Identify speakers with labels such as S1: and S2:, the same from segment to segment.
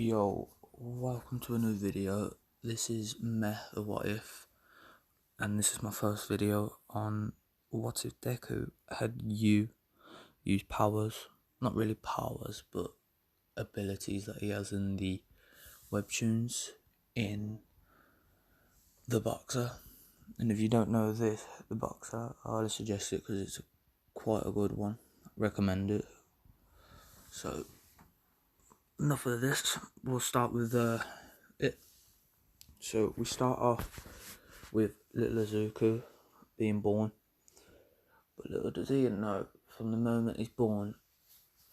S1: Yo, welcome to a new video. This is Meh the What If, and this is my first video on what if Deku had you use powers, not really powers, but abilities that he has in the webtoons in The Boxer. And if you don't know this, The Boxer, I highly suggest it because it's quite a good one. Recommend it. So, enough of this, we'll start with it. So we start off with little Izuku being born, but little does he know, from the moment he's born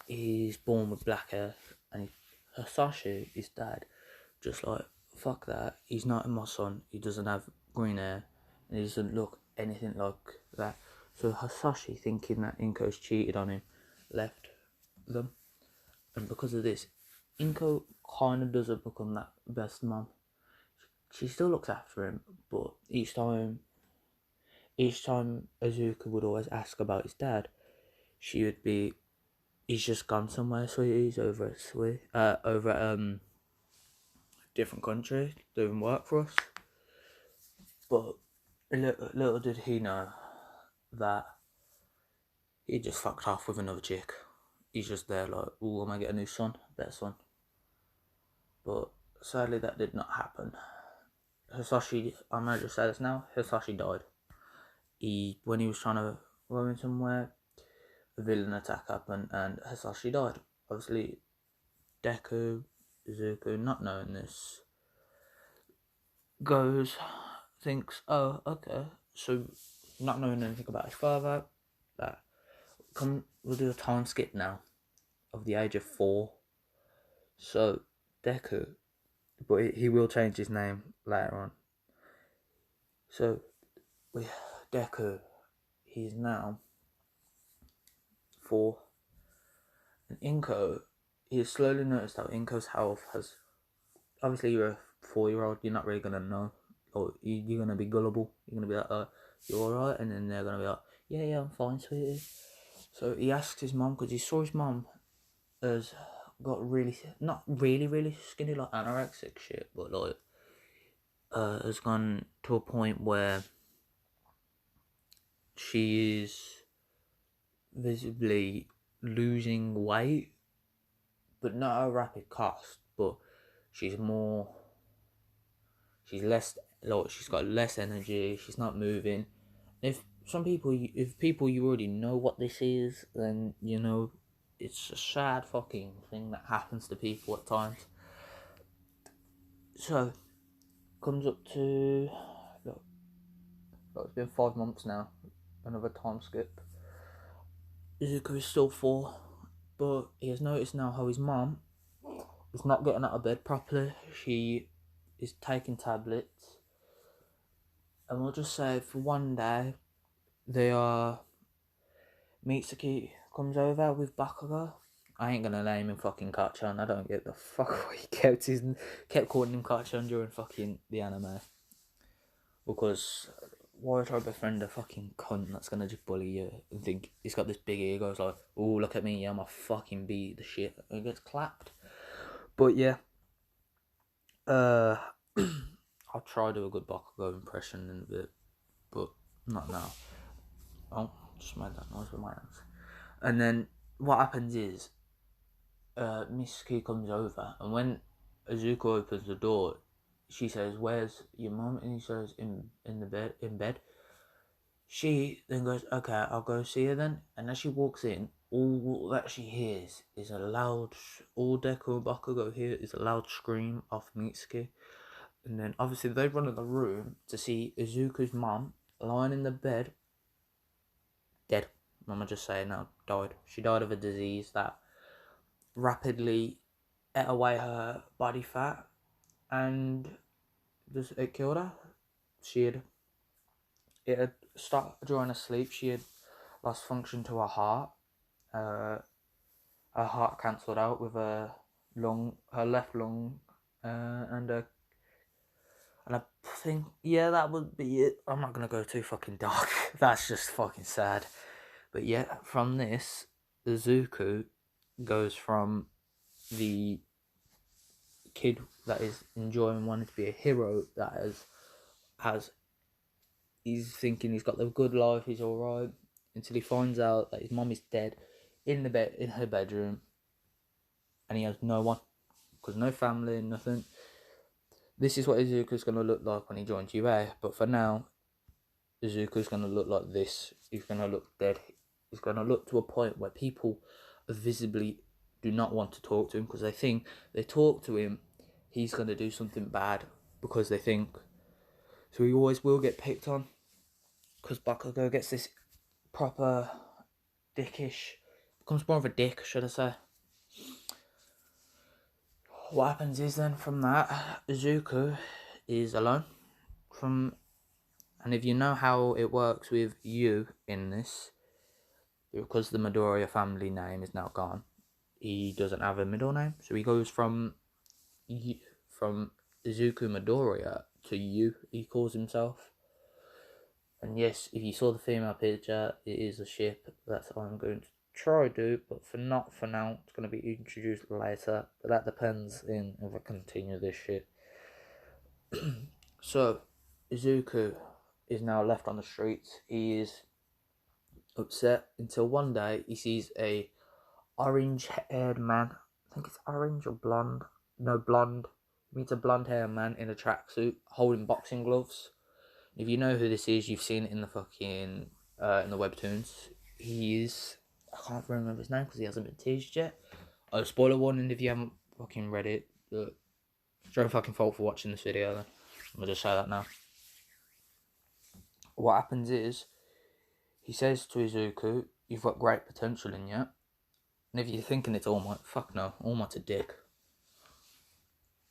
S1: with black hair, and Hasashi, his dad, just like, fuck that, he's not my son, he doesn't have green hair, and he doesn't look anything like that. So Hasashi, thinking that Inko's cheated on him, left them, and because of this, Inko kind of doesn't become that best mom. She still looks after him, but each time Izuku would always ask about his dad, she would be, he's just gone somewhere, sweetie, he's over at different country, doing work for us. But little did he know that he just fucked off with another chick. He's just there like, ooh, I might get a new son, better son. But sadly that did not happen. Hisashi, I might just say this now, Hisashi died. When he was trying to go in somewhere, a villain attack happened and Hisashi died. Obviously, Deku, Izuku, not knowing this, thinks, oh, okay, so not knowing anything about his father, we'll do a time skip now, of the age of 4. So, Deku, but he will change his name later on. So, Deku, he's now 4. And Inko, he has slowly noticed how Inko's health has, obviously you're a 4-year-old, you're not really going to know, or you're going to be gullible, you're going to be like, you're alright, and then they're going to be like, yeah, I'm fine, sweetie. So he asks his mom, because he saw his mom has got not really skinny, like anorexic shit, but like, has gone to a point where she is visibly losing weight, but not at a rapid cost, but she's less, like, she's got less energy, she's not moving. If people you already know what this is, then you know it's a sad fucking thing that happens to people at times. So comes up to, look, it's been 5 months now, another time skip. Izuku is still 4, but he has noticed now how his mom is not getting out of bed properly. She is taking tablets, and we'll just say for one day, Mitsuki comes over with Bakugo. I ain't gonna name him fucking Kachan. I don't get the fuck why he kept calling him Kachan during fucking the anime. Because why try to befriend a fucking cunt that's gonna just bully you and think he's got this big ego? It's like, oh, look at me, I'm a fucking beat the shit. And he gets clapped. But yeah. I'll try to do a good Bakugo impression in a bit, but not now. Oh, just made that noise with my hands. And then what happens is, Mitsuki comes over, and when Izuku opens the door, she says, "Where's your mum?" And he says, "In bed." She then goes, "Okay, I'll go see her then." And as she walks in, all that she hears is all Deku and Bakugo hear is a loud scream off Mitsuki. And then obviously they run in the room to see Izuku's mum lying in the bed, dead. I'ma just say it now, died. She died of a disease that rapidly ate away her body fat, and it killed her. It had started during her sleep. She had lost function to her heart. Her heart cancelled out with her left lung, and I think, yeah, that would be it. I'm not gonna go too fucking dark. That's just fucking sad. But yeah, from this, Izuku goes from the kid that is enjoying wanting to be a hero, that he's thinking he's got the good life, he's alright, until he finds out that his mum is dead in her bedroom, and he has no one, because no family, nothing. This is what Izuku's going to look like when he joins UA, but for now, Izuku's going to look like this. He's going to look dead. He's going to look to a point where people visibly do not want to talk to him, because they think they talk to him, he's going to do something bad, because they think. So he always will get picked on, because Bakugo gets this proper dickish, becomes more of a dick, should I say. What happens is then from that, Izuku is alone and if you know how it works with you in this, because the Midoriya family name is now gone, he doesn't have a middle name, so he goes from Izuku Midoriya to you, he calls himself. And yes, if you saw the female picture, it is a ship. That's what I'm going to try to do, but for now, it's going to be introduced later. But that depends in if I continue this shit. So, Izuku is now left on the streets. He is upset until one day he sees a orange-haired man. I think it's orange or blonde. No, blonde. He meets a blonde-haired man in a tracksuit holding boxing gloves. If you know who this is, you've seen it in the fucking in the webtoons. He is, I can't remember his name because he hasn't been teased yet. Oh, spoiler warning if you haven't fucking read it. It's your own fucking fault for watching this video. Then I'm gonna just say that now. What happens is he says to Izuku, "You've got great potential in you." And if you're thinking it's All Might, fuck no, All Might's a dick.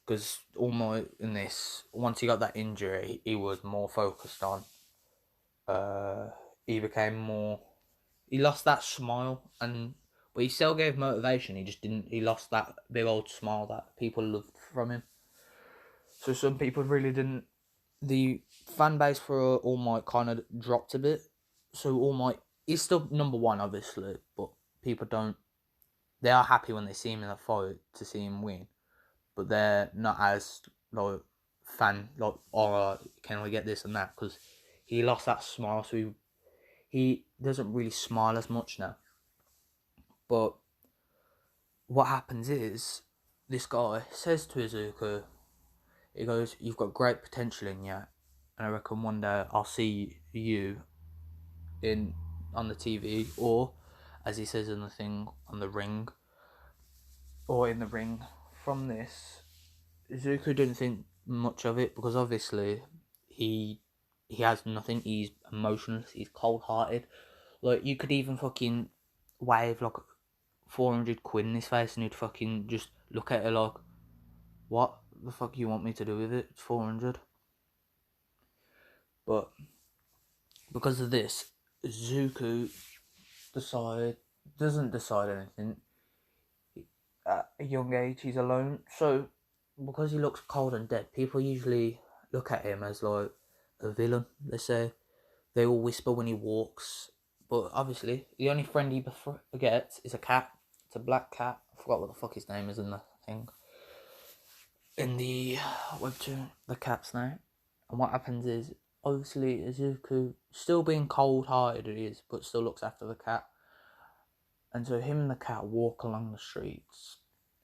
S1: Because All Might in this, once he got that injury, he was more focused on. He became more. He lost that smile, but he still gave motivation. He just didn't. He lost that big old smile that people loved from him. So some people really didn't. The fan base for All Might kind of dropped a bit. So All Might is still number one, obviously, but people don't. They are happy when they see him in a fight to see him win, but they're not as like fan like, or can we get this and that, because he lost that smile, so he doesn't really smile as much now. But what happens is this guy says to Izuku, he goes, "You've got great potential in you, and I reckon one day I'll see you on the TV, or as he says in the thing on the ring, or in the ring." From this, Izuku didn't think much of it, because obviously he has nothing. He's emotionless. He's cold-hearted. Like, you could even fucking wave like 400 quid in his face and he'd fucking just look at it like, what the fuck you want me to do with it? It's 400. But because of this, Zuko doesn't decide anything. At a young age, he's alone. So, because he looks cold and dead, people usually look at him as like a villain. They say, they all whisper when he walks. But obviously, the only friend he gets is a cat. It's a black cat. I forgot what the fuck his name is in the thing. In the webtoon, the cat's name. And what happens is, obviously, Izuku, still being cold-hearted it is, but still looks after the cat. And so him and the cat walk along the streets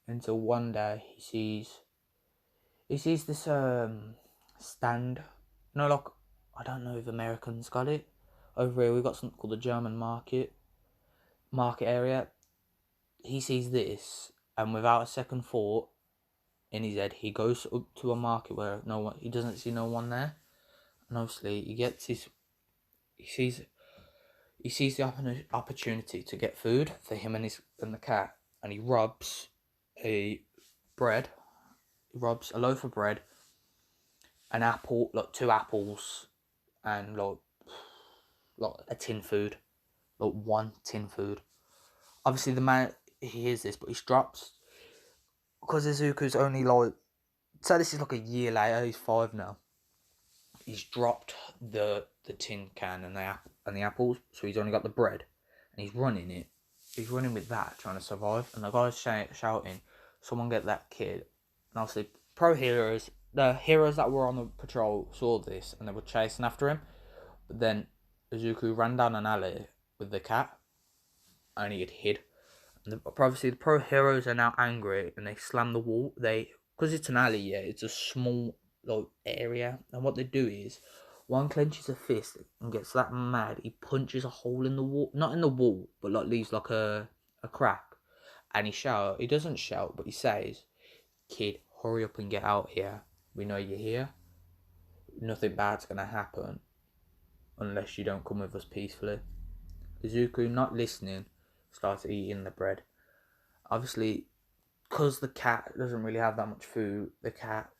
S1: until one day he sees this stand. No, like, I don't know if Americans got it. Over here we've got something called the German market area. He sees this, and without a second thought in his head, he goes up to a market where he doesn't see no one there, and obviously he sees the opportunity to get food for him and the cat, and he robs a loaf of bread, an apple, like 2 apples, and like a tin food, like 1 tin food. Obviously the man, he hears this, but he drops, because Izuku's only like, so this is like a year later, he's 5 now. He's dropped the tin can and the apples, so he's only got the bread, and he's running with that, trying to survive, and the guy's shouting, "Someone get that kid." And obviously, the heroes that were on the patrol saw this and they were chasing after him. But then Izuku ran down an alley with the cat and he had hid. And obviously, the pro heroes are now angry and they slam the wall. Because it's an alley, yeah, it's a small like area. And what they do is, one clenches a fist and gets that mad, he punches a hole in the wall, not in the wall, but like leaves like a crack. And he doesn't shout, but he says, "Kid, hurry up and get out here. We know you're here. Nothing bad's gonna happen unless you don't come with us peacefully." Izuku, not listening, starts eating the bread. Obviously, because the cat doesn't really have that much food, the cat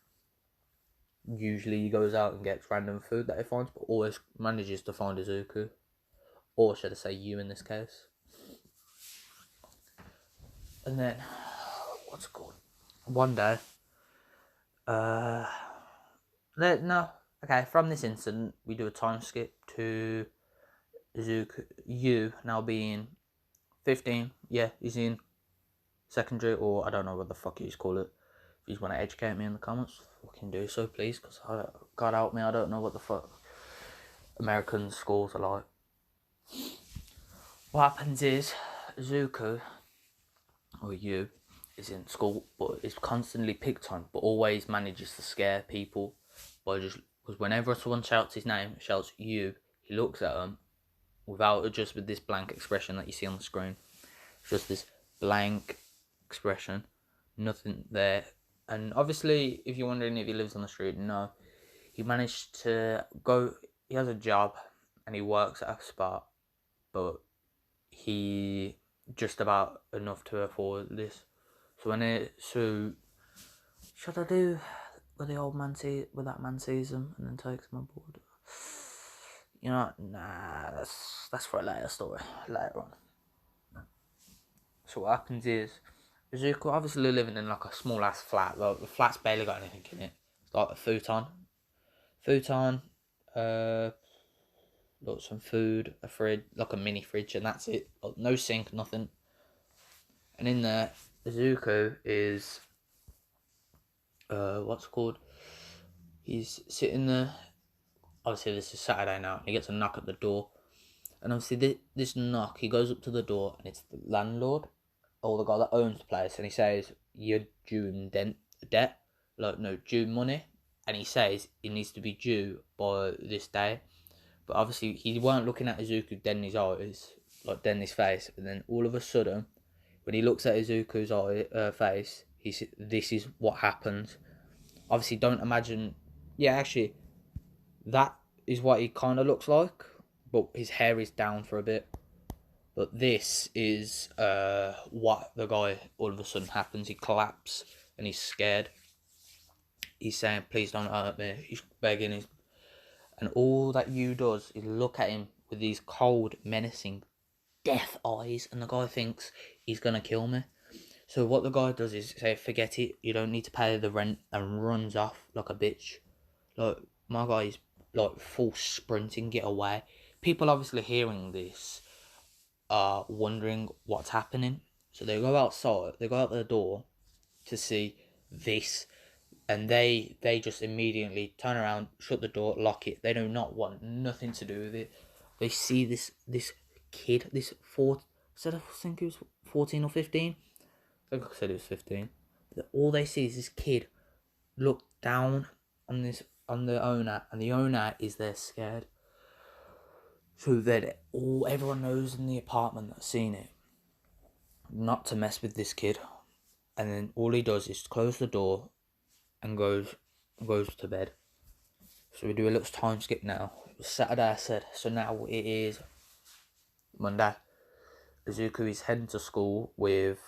S1: usually goes out and gets random food that he finds, but always manages to find Izuku. Or should I say you in this case. And then, what's it called? One day, from this incident, we do a time skip to Izuku, you now being 15. Yeah, he's in secondary, or I don't know what the fuck you call it. If you want to educate me in the comments, fucking do so, please, because God help me, I don't know what the fuck American schools are like. What happens is, Izuku, or you, is in school, but is constantly picked on, but always manages to scare people by because whenever someone shouts his name, shouts you, he looks at them just with this blank expression that you see on the screen. It's just this blank expression, nothing there. And obviously, if you're wondering if he lives on the street, no, he managed to go. He has a job and he works at a spot, but he just about enough to afford this. So should I do what the old man what that man sees him and then takes him aboard? You know, nah, that's for a later story, later on. So what happens is, Izuku obviously living in like a small ass flat. Like the flat's barely got anything in it. It's like a futon, like some food, a fridge, like a mini fridge, and that's it. Like, no sink, nothing. And in there, Izuku is, what's it called? He's sitting there. Obviously, this is Saturday now. And he gets a knock at the door, and obviously this knock, he goes up to the door, and it's the landlord, or the guy that owns the place, and he says, "You're due in debt, like no due money," and he says it needs to be due by this day. But obviously, he weren't looking at Izuku dead in his eyes, like dead in his face. And then all of a sudden, when he looks at Izuku's face, this is what happens. Obviously, don't imagine. Yeah, actually, that is what he kind of looks like, but his hair is down for a bit. But this is what the guy all of a sudden happens. He collapses and he's scared. He's saying, "Please don't hurt me." He's begging. And all that you does is look at him with these cold, menacing, death eyes, and the guy thinks he's gonna kill me. So what the guy does is say, "Forget it. You don't need to pay the rent," and runs off like a bitch. Like my guy's like full sprinting, get away. People obviously hearing this are wondering what's happening. So they go outside. They go out the door to see this. And they just immediately turn around, shut the door, lock it. They do not want nothing to do with it. They see this kid, I think he was 14 or 15. I think I said it was 15. All they see is this kid look down on the owner, and the owner is there scared. So then everyone knows in the apartment that's seen it not to mess with this kid. And then all he does is close the door and goes to bed. So we do a little time skip now. It was Saturday, I said, so now it is Monday. Izuku is heading to school with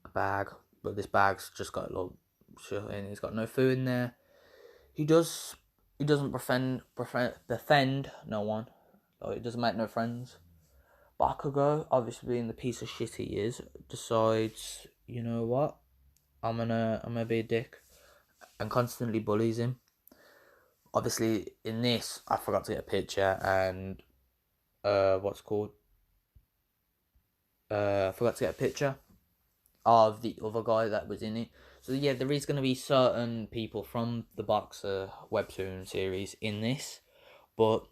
S1: a bag, but this bag's just got a little shit in. He's got no food in there. He doesn't defend no one. Like, he doesn't make no friends. Bakugo, obviously being the piece of shit he is, decides, you know what, I'm gonna be a dick, and constantly bullies him. Obviously, in this, I forgot to get a picture, and I forgot to get a picture of the other guy that was in it. So yeah, there is going to be certain people from the Boxer webtoon series in this, but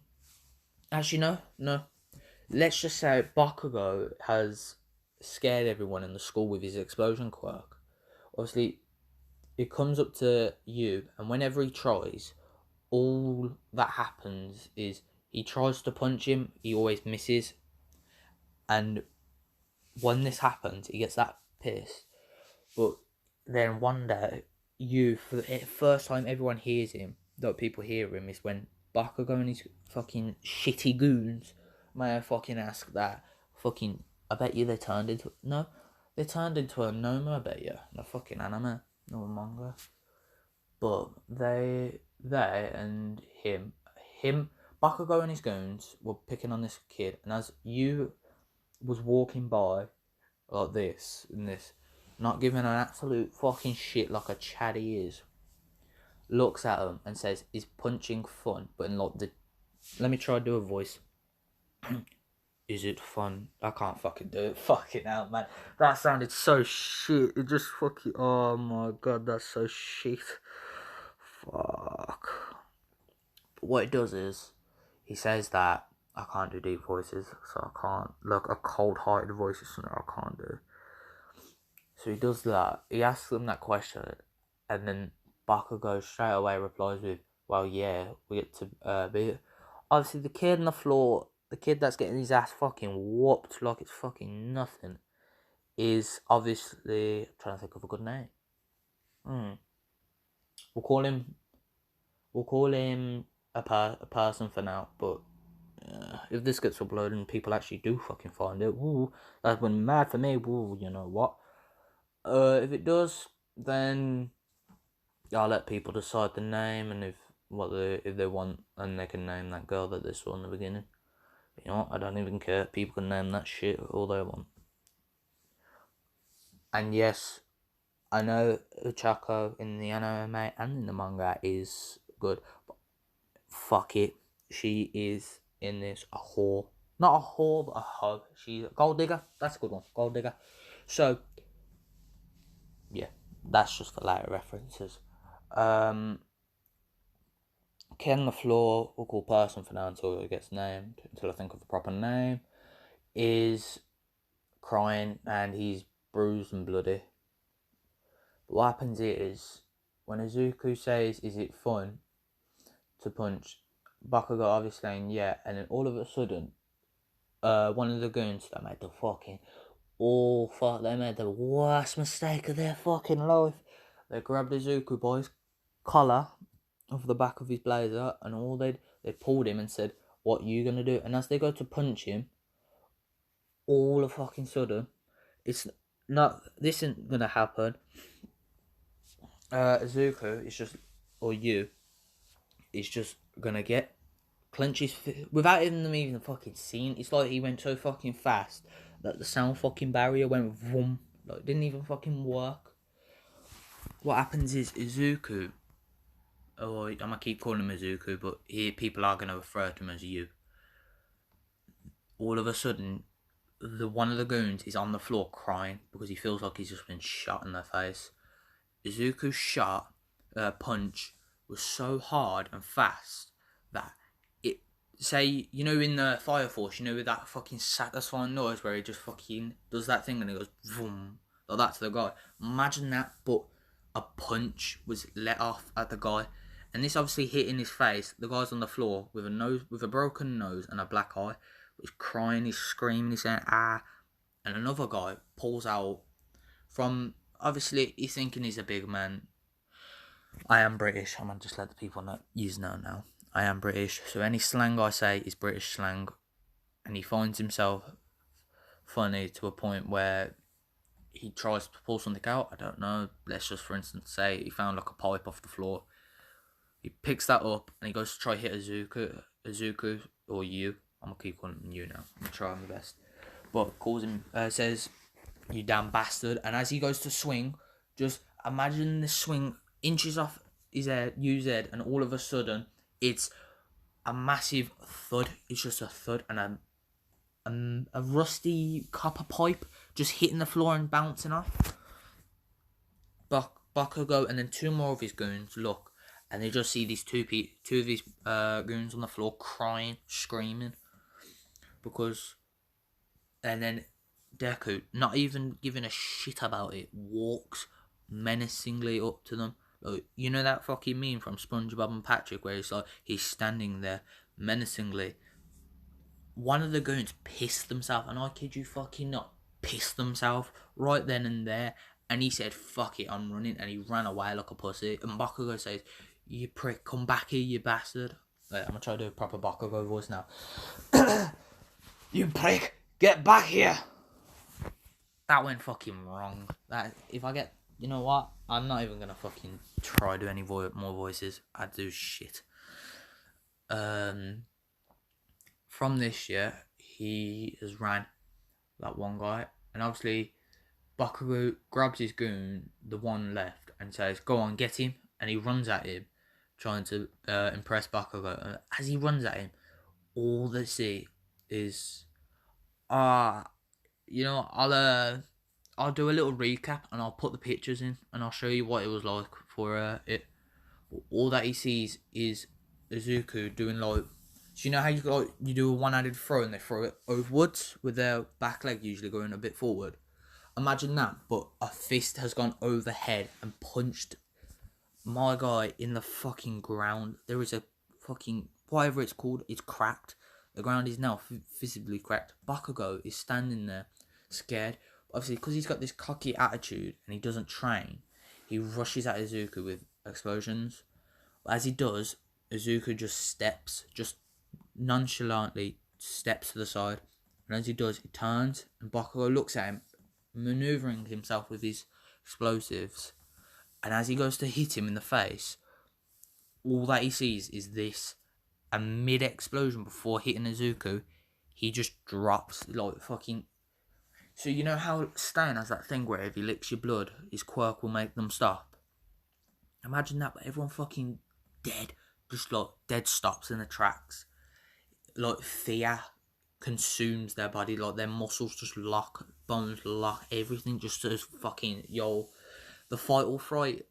S1: actually no. Let's just say Bakugo has scared everyone in the school with his explosion quirk. Obviously, it comes up to you, and whenever he tries, all that happens is he tries to punch him, he always misses, and when this happens, he gets that pissed. But then one day, for the first time everyone hears him, that people hear him, is when Bakugo and his fucking shitty goons, may I fucking ask that, fucking, I bet you they turned into, no, they turned into a Noma, I bet you, no fucking anime, no manga. But they and him, Bakugo and his goons were picking on this kid, and as you was walking by, like this, and this, not giving an absolute fucking shit like a Chad he is, looks at him and says, is punching fun? But in like the, let me try to do a voice. Is it fun? I can't fucking do it. Fucking hell, man. That sounded so shit. It just fucking, oh my god, that's so shit. Fuck. But what it does is, he says that I can't do deep voices, so I can't, look, a cold-hearted voice is something I can't do. So he does that. He asks them that question, and then Bakugo straight away replies with, well, yeah, we get to be. Obviously, the kid on the floor, the kid that's getting his ass fucking whooped like it's fucking nothing, is obviously, I'm trying to think of a good name. We'll call him a person for now, but if this gets uploaded and people actually do fucking find it, woo, that's been mad for me, woo, you know what. If it does, then I'll let people decide the name, and if they want, and they can name that girl that they saw in the beginning. You know what? I don't even care. People can name that shit all they want. And yes, I know Uchako in the anime and in the manga is good, but fuck it, she is in this a whore. Not a whore, but a hoe. She's a gold digger. That's a good one. Gold digger. So, yeah, that's just for later references. Kid on the floor, we'll call person for now until it gets named, until I think of the proper name, is crying and he's bruised and bloody. But what happens is, when Izuku says, is it fun to punch, Bakugo obviously saying yeah, and then all of a sudden, one of the goons that made the fucking, they made the worst mistake of their fucking life. They grabbed Izuku by his collar of the back of his blazer, and all they pulled him and said, what you gonna do? And as they go to punch him, all of fucking sudden, it's not, this isn't gonna happen. Izuku is just, or you, is just gonna clench his without even fucking seeing. It's like he went so fucking fast that the sound fucking barrier went vroom, like it didn't even fucking work. What happens is Izuku, or I'm gonna keep calling him Izuku, but here people are gonna refer to him as you. All of a sudden, one of the goons is on the floor crying because he feels like he's just been shot in the face. Izuku's punch was so hard and fast that it, say, you know, in the Fire Force, you know, with that fucking satisfying noise where he just fucking does that thing and it goes boom, like that to the guy. Imagine that, but a punch was let off at the guy, and this obviously hit in his face. The guy's on the floor with a broken nose and a black eye. He's crying, he's screaming, he's saying ah, and another guy pulls out from, obviously he's thinking he's a big man. I am British. I'm gonna just let the people know. Now. I am British, so any slang I say is British slang, and he finds himself funny to a point where he tries to pull something out. I don't know. Let's just, for instance, say he found like a pipe off the floor. He picks that up and he goes to try hit Izuku or you. I'm gonna keep calling him you now. I'm gonna try my best, but calls him. Says, "You damn bastard!" And as he goes to swing, just imagine the swing inches off his head, head, and all of a sudden it's a massive thud. It's just a thud and a rusty copper pipe just hitting the floor and bouncing off. Bakugo and then two more of his goons look, and they just see these two of these goons on the floor crying, screaming, because, and then Deku, not even giving a shit about it, walks menacingly up to them. Like, you know that fucking meme from SpongeBob and Patrick where it's like he's standing there menacingly. One of the goons pissed themselves, and I kid you fucking not, pissed themselves right then and there, and he said, "Fuck it, I'm running," and he ran away like a pussy. And Bakugo says, "You prick, come back here, you bastard." Wait, I'm gonna try to do a proper Bakugo voice now. "You prick, get back here." That went fucking wrong. That, if I get, you know what? I'm not even gonna fucking try to do any more voices. I do shit. From this year, he has ran that one guy, and obviously Bakugo grabs his goon, the one left, and says, "Go on, get him." And he runs at him, trying to impress Bakugo. And as he runs at him, all they see is, you know, I'll do a little recap and I'll put the pictures in and I'll show you what it was like for it. All that he sees is Izuku doing like, so you know how you do a one-handed throw and they throw it overwards with their back leg usually going a bit forward. Imagine that, but a fist has gone overhead and punched my guy in the fucking ground. There is a fucking, whatever it's called, it's cracked. The ground is now visibly cracked. Bakugo is standing there, scared. Obviously, because he's got this cocky attitude and he doesn't train, he rushes at Izuku with explosions. As he does, Izuku just nonchalantly steps to the side. And as he does, he turns and Bakugo looks at him, manoeuvring himself with his explosives. And as he goes to hit him in the face, all that he sees is this. And mid-explosion, before hitting Izuku, he just drops like fucking. So you know how Stain has that thing where if he licks your blood, his quirk will make them stop? Imagine that, but everyone fucking dead. Just like dead stops in the tracks. Like fear consumes their body, like their muscles just lock, bones lock, everything just says fucking, yo, the fight or fright,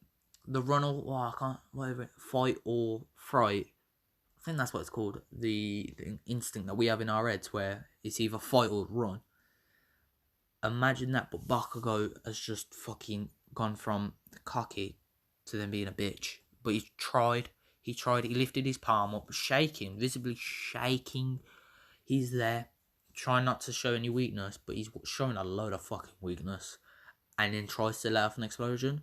S1: the run or, I can't, whatever, fight or fright. I think that's what it's called. The instinct that we have in our heads where it's either fight or run. Imagine that, but Bakugo has just fucking gone from cocky to them being a bitch. But he tried, he lifted his palm up, shaking, visibly shaking. He's there, trying not to show any weakness, but he's showing a load of fucking weakness. And then tries to let off an explosion.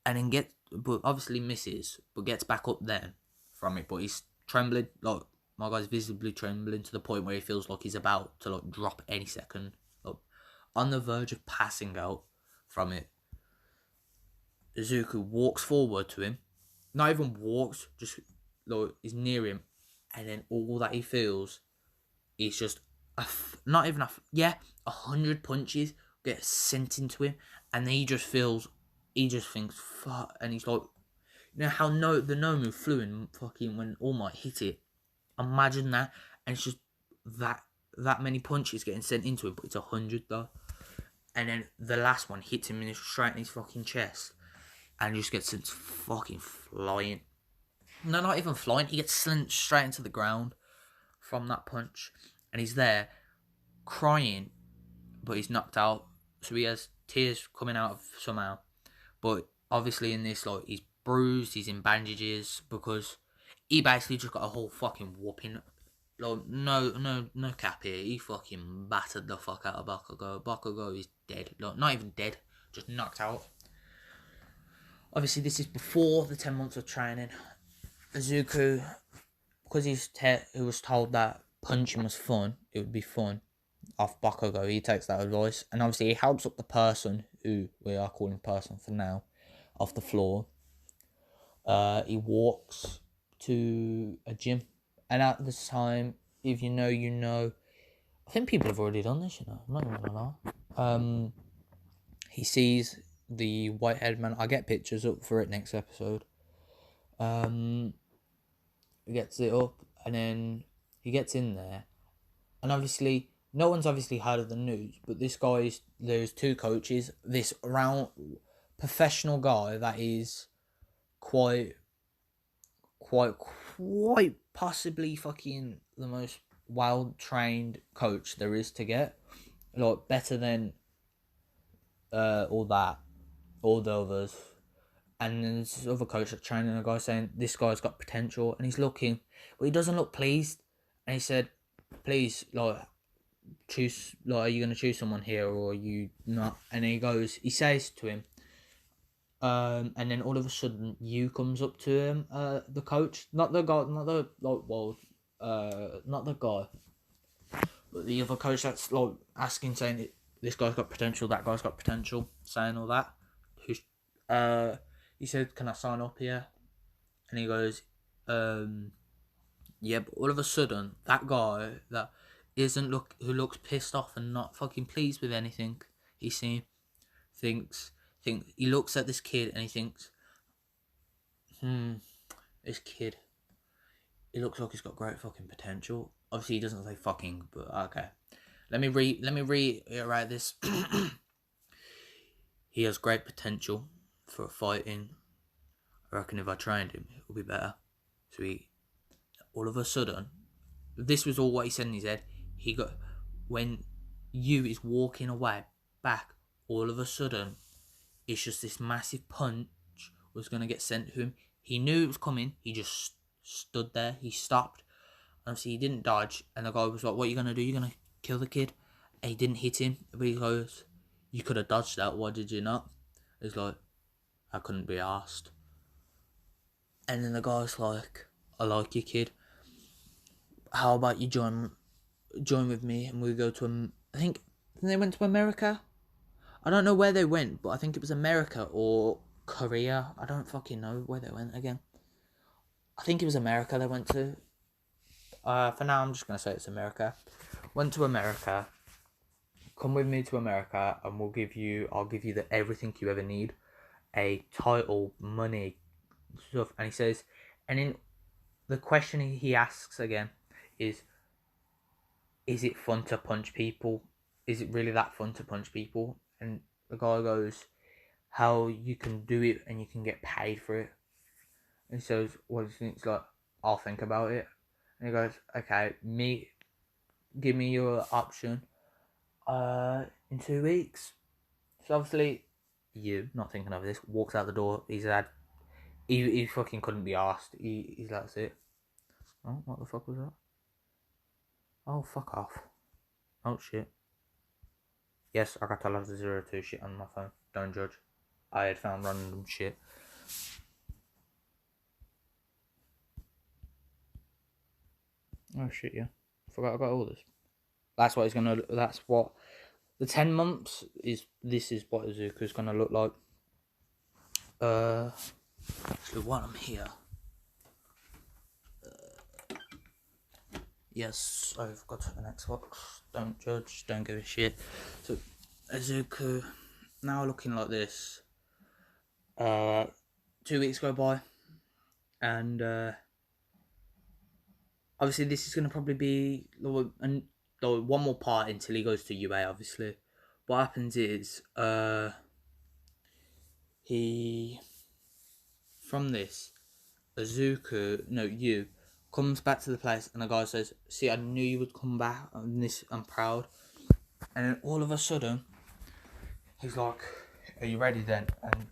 S1: And then but obviously misses, but gets back up then from it. But he's trembling, like, my guy's visibly trembling to the point where he feels like he's about to like drop any second, like, on the verge of passing out from it. Izuku walks forward to him, not even walks, just like is near him, and then all that he feels is just not even 100 punches get sent into him, and then he just thinks fuck, and he's like, you know how the Nomu flew in fucking when All Might hit it. Imagine that, and it's just that many punches getting sent into him, but it's 100 though. And then the last one hits him straight in his fucking chest, and just gets sent fucking flying. No, not even flying. He gets sent straight into the ground from that punch, and he's there crying, but he's knocked out, so he has tears coming out of somehow. But obviously in this, like, he's bruised, he's in bandages, because he basically just got a whole fucking whooping. Like, no cap here. He fucking battered the fuck out of Bakugo. Bakugo is dead. Like, not even dead, just knocked out. Obviously, this is before the 10 months of training. Izuku, because he was told that punching was fun, it would be fun, off Bakugo, he takes that advice, and obviously he helps up the person, who we are calling person for now, off the floor. He walks to a gym, and at this time, if you know, you know. I think people have already done this, you know. I'm not gonna lie. He sees the white-haired man. I'll get pictures up for it next episode. He gets it up, and then he gets in there, and obviously no one's obviously heard of the news, but there's two coaches. This round, professional guy that is quite possibly fucking the most well trained coach there is to get. Like better than all the others. And then there's this other coach that's training a guy saying this guy's got potential, and he's looking, but he doesn't look pleased. And he said, "Please, like, choose. Like, are you gonna choose someone here, or are you not?" And he says to him, and then all of a sudden, you comes up to him, the coach, not the guy, not the not the guy, but the other coach that's like asking, saying this guy's got potential, that guy's got potential, saying all that. He said, "Can I sign up here?" And he goes, yeah, but all of a sudden, that guy that who looks pissed off and not fucking pleased with anything he's seen, thinks, he looks at this kid and he thinks, this kid, he looks like he's got great fucking potential. Obviously, he doesn't say fucking, but okay. Let me reiterate this. He has great potential for fighting. I reckon if I trained him, it would be better. So all of a sudden, this was all what he said in his head. When you is walking away back, all of a sudden, it's just this massive punch was going to get sent to him. He knew it was coming. He just stood there. He stopped. Obviously, he didn't dodge. And the guy was like, "What are you going to do? You're going to kill the kid?" And he didn't hit him. But he goes, "You could have dodged that. Why did you not?" It's like, "I couldn't be asked." And then the guy's like, "I like you, kid. How about you join with me and we go to I think they went to America. I don't know where they went, but I think it was America or Korea. I don't fucking know where they went again. I think it was America they went to. For now, I'm just gonna say it's America. Went to America. Come with me to America, and I'll give you everything you ever need, a title, money, stuff." And he says, and in the question he asks again is it fun to punch people? Is it really that fun to punch people? And the guy goes, "How you can do it and you can get paid for it." And he says, "What do you think?" It's like, "I'll think about it." And he goes, "Okay, give me your option in 2 weeks." So obviously, not thinking of this, walks out the door. He fucking couldn't be asked. He's like, "That's it." Oh, what the fuck was that? Oh, fuck off. Oh, shit. Yes, I got a lot of 02 shit on my phone. Don't judge. I had found random shit. Oh, shit, yeah. Forgot I got all this. That's what the 10 months is. This is what Azuka's gonna look like. Actually, while I'm here. Yes, I've got an Xbox. Don't judge, don't give a shit. So, Azuka, now looking like this. 2 weeks go by, and obviously this is going to probably be one more part until he goes to UA, obviously. What happens is, from this, you comes back to the place, and the guy says, "See, I knew you would come back, I'm proud." And then all of a sudden, he's like, "Are you ready then?" And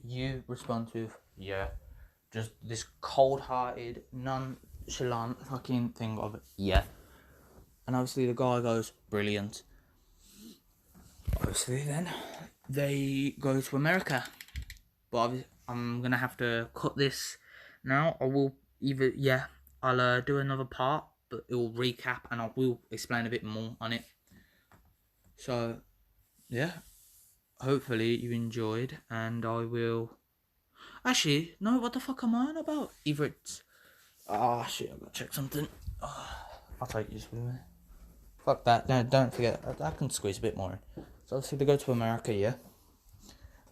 S1: you respond with, "Yeah." Just this cold-hearted, nonchalant fucking thing of it. Yeah. And obviously the guy goes, "Brilliant." Obviously then, they go to America. But I'm going to have to cut this now. I will I'll do another part, but it will recap and I will explain a bit more on it. So, yeah. Hopefully you enjoyed, and I will... Actually, no, what the fuck am I on about? Either it's... Oh, shit, I've got to check something. I'll take this with me. Fuck that. No, don't forget. I can squeeze a bit more in. So obviously they go to America, yeah?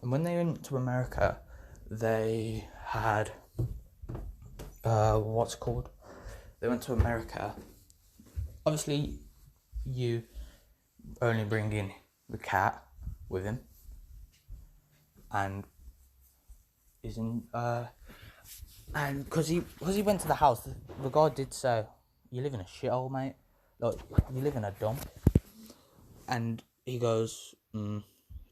S1: And when they went to America, they had... what's it called? They went to America. Obviously, you only bring in the cat with him. And He's in and because he went to the house, the guy did say, "You live in a shithole, mate. Like you live in a dump." And he goes,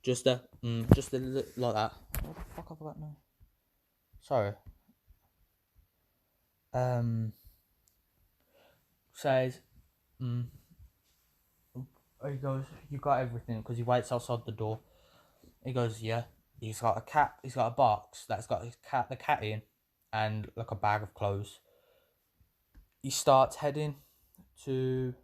S1: just a like that. What the fuck have I got now? Sorry. Says, he goes, "You got everything?" Because he waits outside the door. He goes, "Yeah." He's got a cat. He's got a box that's got the cat in, and like a bag of clothes. He starts heading to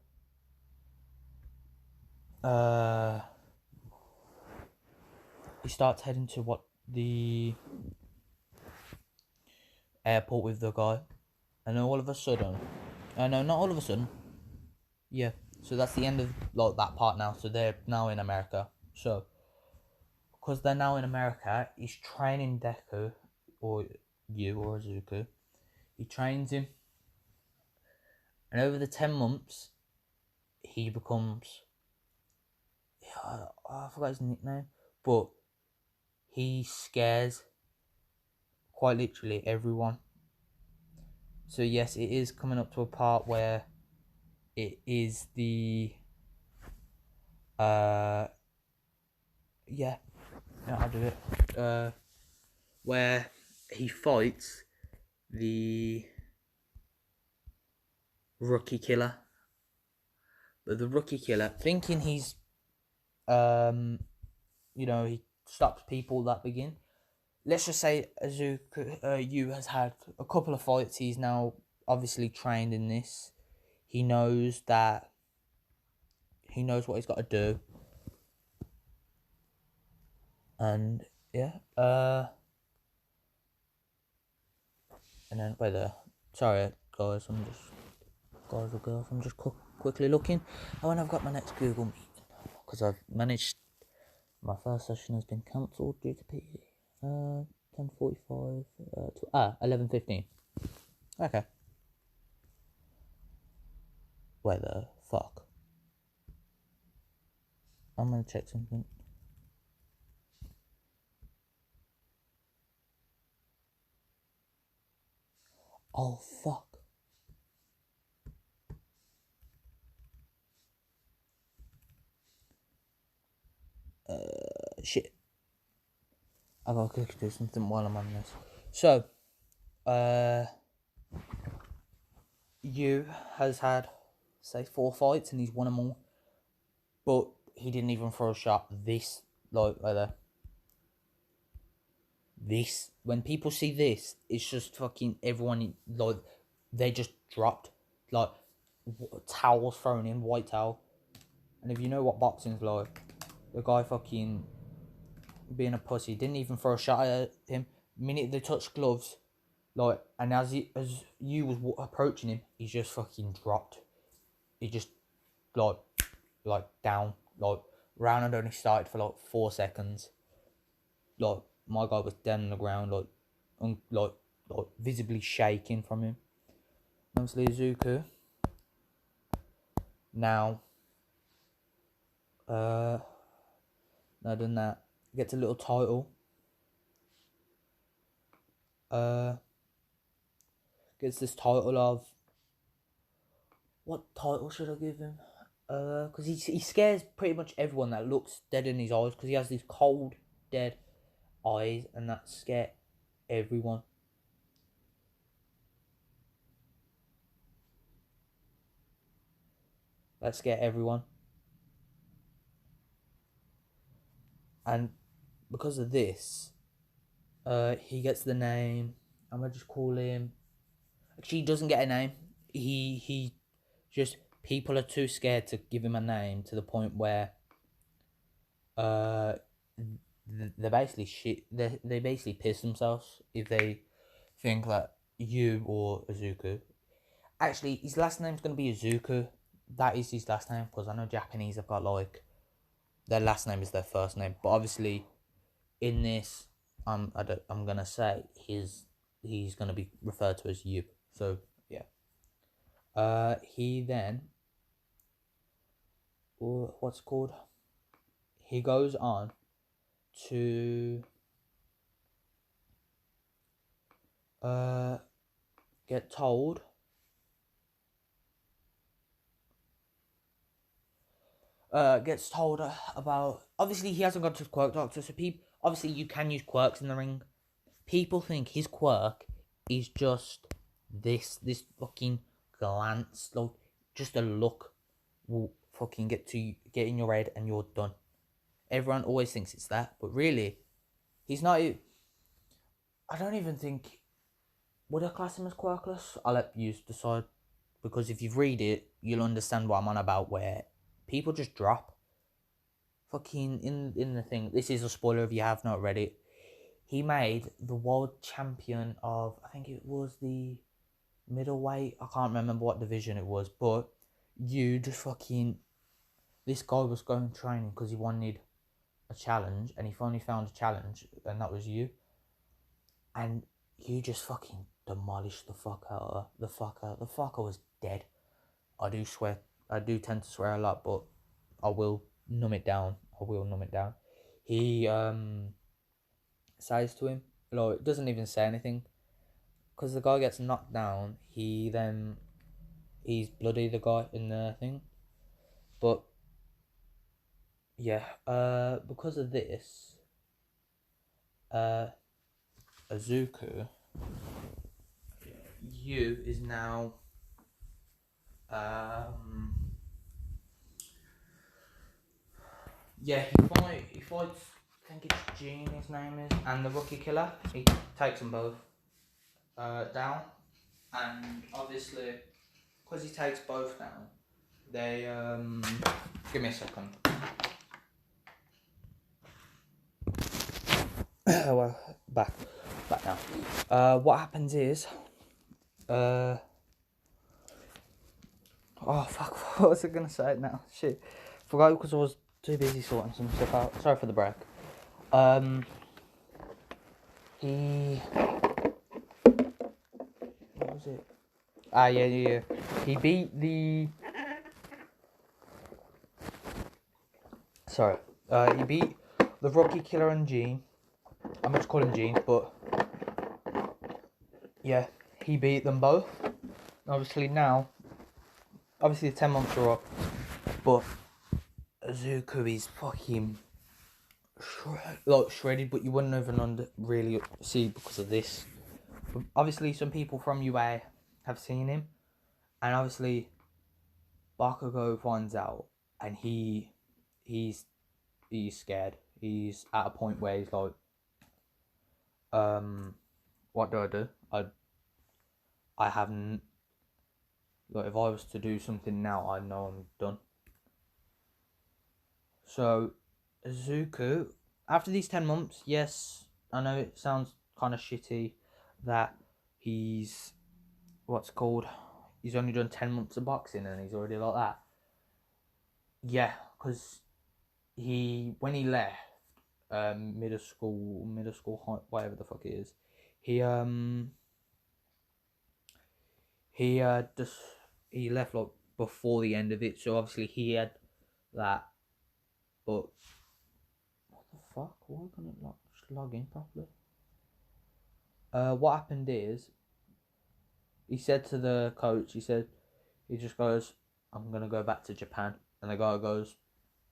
S1: what the airport with the guy, and all of a sudden, no, not all of a sudden. Yeah, so that's the end of like that part now. So they're now in America. So because they're now in America, he's training Deku, or Izuku. He trains him, and over the 10 months, he becomes. I forgot his nickname, but he scares quite literally everyone. So yes, it is coming up to a part where it is the I'll do it. Where he fights the rookie killer. But the rookie killer, thinking he's he stops people that begin. Let's just say Azuka Yu has had a couple of fights. He's now obviously trained in this. He knows what he's got to do. And yeah, and then wait there. Sorry guys, I'm just quickly looking. Oh, and I've got my next Google meeting because I've managed. My first session has been cancelled due to PD. 10:45 to 11:15. Okay. Where the fuck? I'm gonna check something. Oh fuck. Shit. I gotta quickly do something while I'm on this. So, Yu has had, say, 4 fights and he's won them all. But he didn't even throw a shot. This, like there. This, when people see this, it's just fucking everyone, like, they just dropped. Like, towels thrown in, white towel. And if you know what boxing's like, the guy fucking being a pussy didn't even throw a shot at him. Minute they touched gloves, like, and as you was approaching him, he just fucking dropped. He just like down, like round had only started for like 4 seconds. Like my guy was dead on the ground, like visibly shaking from him. Obviously Izuku now now done that, gets a little title. Gets this title of, what title should I give him? Because he scares pretty much everyone that looks dead in his eyes, because he has these cold, dead eyes, and that scare everyone. That scare everyone. And because of this, he gets the name. I'm gonna just call him. Actually, he doesn't get a name. He just, people are too scared to give him a name, to the point where they basically they basically piss themselves if they think that you or Izuku. Actually, his last name's gonna be Izuku. That is his last name, because I know Japanese have got like their last name is their first name. But obviously, in this, I'm gonna say he's gonna be referred to as Yu. So yeah. He then, what's it called? He goes on to get told gets told about, obviously he hasn't gone to the quirk doctor, so people, obviously you can use quirks in the ring. People think his quirk is just this fucking glance, like just a look will fucking get in your head and you're done. Everyone always thinks it's that, but really, he's not. I don't even think, would I class him as quirkless? I'll let you decide, because if you read it, you'll understand what I'm on about. Where people just drop fucking in the thing. This is a spoiler if you have not read it. He made the world champion of, I think it was the middleweight. I can't remember what division it was, but you just fucking, this guy was going training because he wanted a challenge, and he finally found a challenge, and that was you. And you just fucking demolished the fuck out of her. The fucker. The fucker was dead. I do swear. I do tend to swear a lot, but I will numb it down. He says to him, like, doesn't even say anything, because the guy gets knocked down. He's bloody, the guy in the thing, but yeah, because of this, Azuku, Yu is now, yeah, he fights, I think it's Gene, his name is, and the Rookie Killer. He takes them both down, and obviously, because he takes both down, they, give me a second. Well, back now. What happens is, oh fuck, what was I gonna say now? Shit, forgot because I was too busy sorting some stuff out. Sorry for the break. He, what was it? Yeah. He beat the. Sorry. He beat the Rocky Killer and Gene. I'm just calling Gene, but yeah, he beat them both. Obviously now, the 10 months are up, but Azuku is fucking shredded, but you wouldn't even really see because of this. But obviously, some people from UA have seen him, and obviously, Bakugo finds out, and he's scared. He's at a point where he's like, what do I do? I haven't. Like, if I was to do something now, I know I'm done. So, Azuku, after these 10 months, yes, I know it sounds kind of shitty that he's, he's only done 10 months of boxing and he's already like that. Yeah, because when he left, middle school, whatever the fuck it is, he left like before the end of it, so obviously he had that, but what the fuck? Why can't it log in properly? What happened is, he said to the coach, he just goes, I'm gonna go back to Japan, and the guy goes,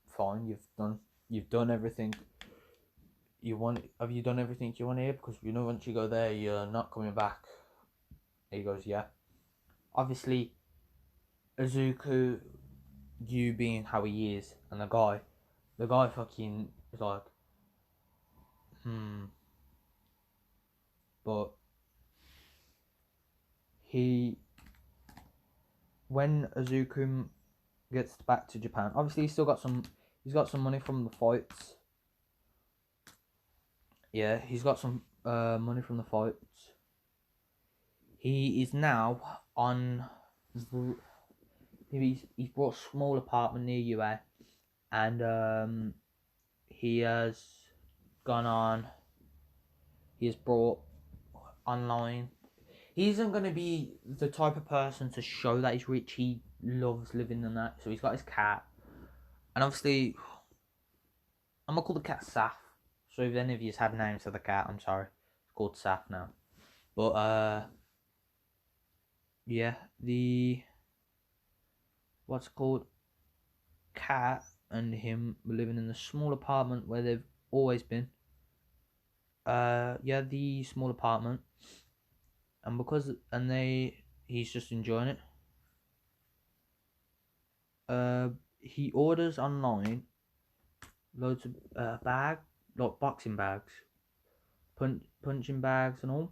S1: fine, you've done everything you want. Have you done everything you want here? Because you know once you go there, you're not coming back. And he goes, yeah. Obviously, Azuku, you being how he is, and the guy fucking is like, but when Azuku gets back to Japan, obviously he's got some money from the fights. Yeah, he's got some money from the fights. He is now on. He's bought a small apartment near UA, and he has gone on. He has brought online. He isn't going to be the type of person to show that he's rich. He loves living in that. So he's got his cat. And obviously, I'm going to call the cat Saf. So if any of you had names for the cat, I'm sorry. It's called Saf now. But yeah, the what's it called, cat and him were living in the small apartment where they've always been. Yeah, the small apartment, and he's just enjoying it. He orders online loads of like boxing bags, punching bags and all.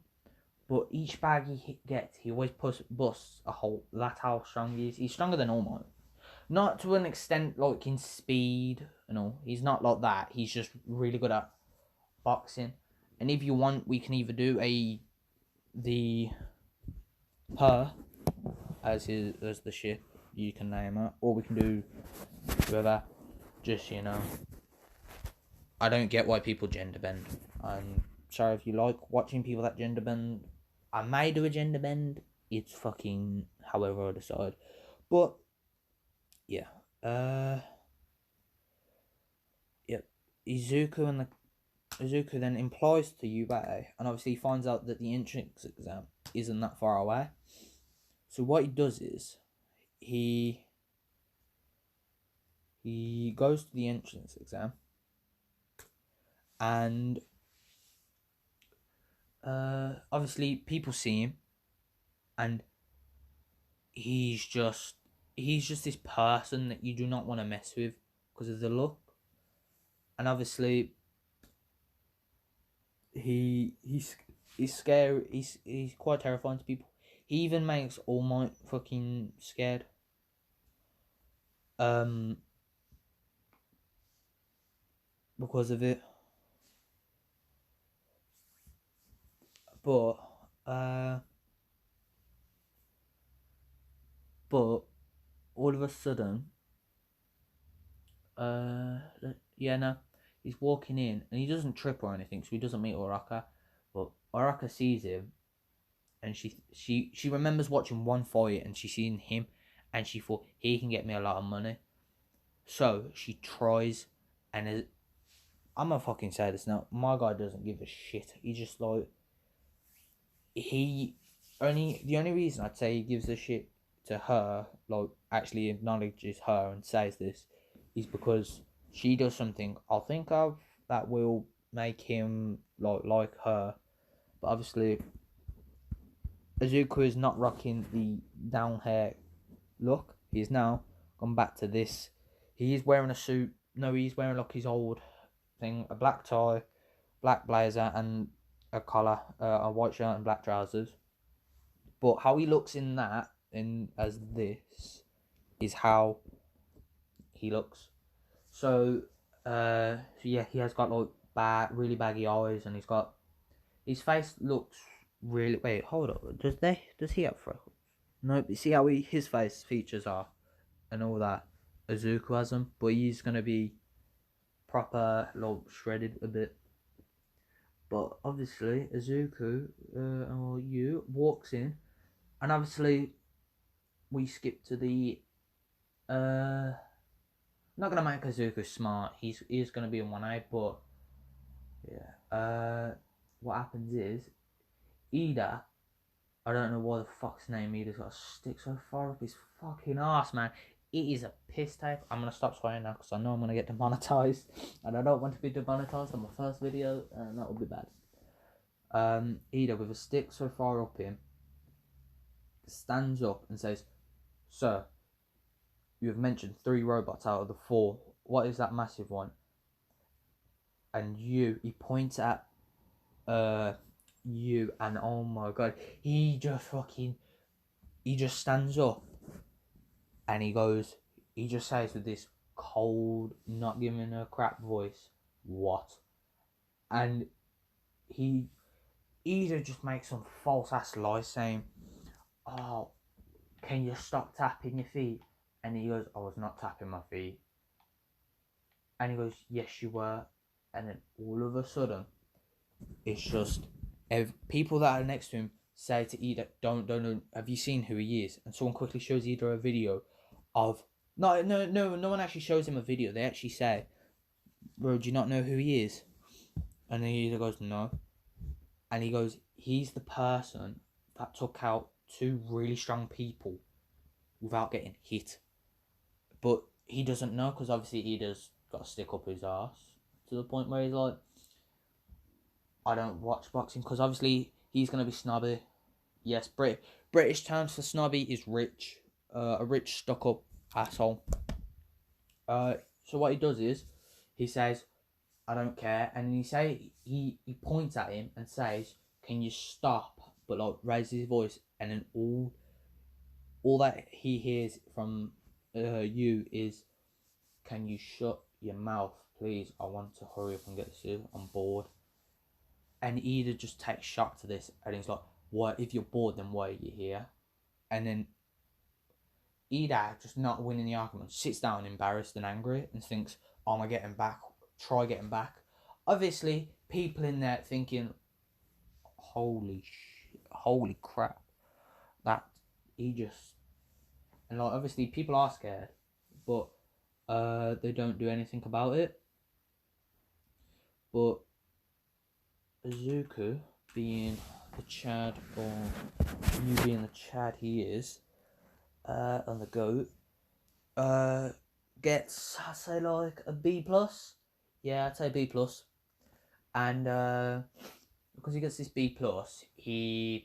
S1: But each bag he gets, he always busts a hole. That's how strong he is. He's stronger than All. Not to an extent like in speed and all. He's not like that. He's just really good at boxing. And if you want, we can either do the her as the ship, you can name her, or we can do whoever. Just, I don't get why people gender bend. I'm sorry if you like watching people that gender bend. I may do a gender bend. It's fucking however I decide. But yeah. Yep. Izuku then implies to Yubei, and obviously he finds out that the entrance exam isn't that far away. So what he does is he goes to the entrance exam, and obviously people see him, and he's just this person that you do not want to mess with because of the look. And obviously he's scary. He's quite terrifying to people. He even makes All Might fucking scared. Because of it. But all of a sudden, he's walking in and he doesn't trip or anything, so he doesn't meet Oraka. But Oraka sees him, and she remembers watching one fight, and she's seen him, and she thought he can get me a lot of money. So she tries, and I'm gonna fucking say this now. My guy doesn't give a shit. He just like the only reason I'd say he gives a shit to her, like actually acknowledges her and says this, is because she does something I'll think of that will make him like her. But obviously Izuku is not rocking the down hair look. He's now gone back to this. He is wearing a suit. No, he's wearing like his old thing, a black tie, black blazer, and a collar, a white shirt and black trousers. But how he looks in that, as this, is how he looks. So yeah, he has got like really baggy eyes, and his face looks really. Wait, hold up. Does he have freckles? No, but see how his face features are, and all that. Izuku has them, but he's gonna be proper like shredded a bit. But obviously Izuku or you walks in, and obviously we skip to the I'm not gonna make Izuku smart. He's gonna be in 1A, but yeah. What happens is Ida. I don't know why the fuck's name Ida's got a stick so far up his fucking ass, man. It is a piss tape. I'm gonna stop swearing now because I know I'm gonna get demonetized, and I don't want to be demonetized on my first video, and that would be bad. Ida with a stick so far up him stands up and says, "Sir, you have mentioned 3 robots out of the 4. What is that massive one?" And he points at you, and oh my god, he just stands up, and he just says with this cold, not giving a crap voice, "What?" And he either just makes some false ass lie saying, "Oh, can you stop tapping your feet?" And he goes, "I was not tapping my feet." And he goes, "Yes, you were." And then all of a sudden, it's just people that are next to him say to Ida, don't, have you seen who he is? And someone quickly shows Ida a video of, no one actually shows him a video. They actually say, "Bro, do you not know who he is?" And then Ida goes, "No." And he goes, he's the person that took out 2 really strong people without getting hit. But he doesn't know, because obviously he just got to stick up his ass to the point where he's like, I don't watch boxing, because obviously he's going to be snobby. Yes, British terms for snobby is rich. A rich, stuck-up asshole. So what he does is, he says, I don't care, and he points at him and says, can you stop? But like raises his voice, and then all that he hears from you is, can you shut your mouth, please? I want to hurry up and get this on board. And Ida just takes shock to this, and he's like, what, if you're bored, then why are you here? And then Ida, just not winning the argument, sits down embarrassed and angry and thinks, oh, am I getting back? Try getting back. Obviously, people in there thinking, holy crap, that he just, and like obviously people are scared, but they don't do anything about it. But Izuku, being the Chad, or you being the Chad he is, and the goat, gets, I say, like a B plus. Yeah, I'd say B plus. And because he gets this B plus, he's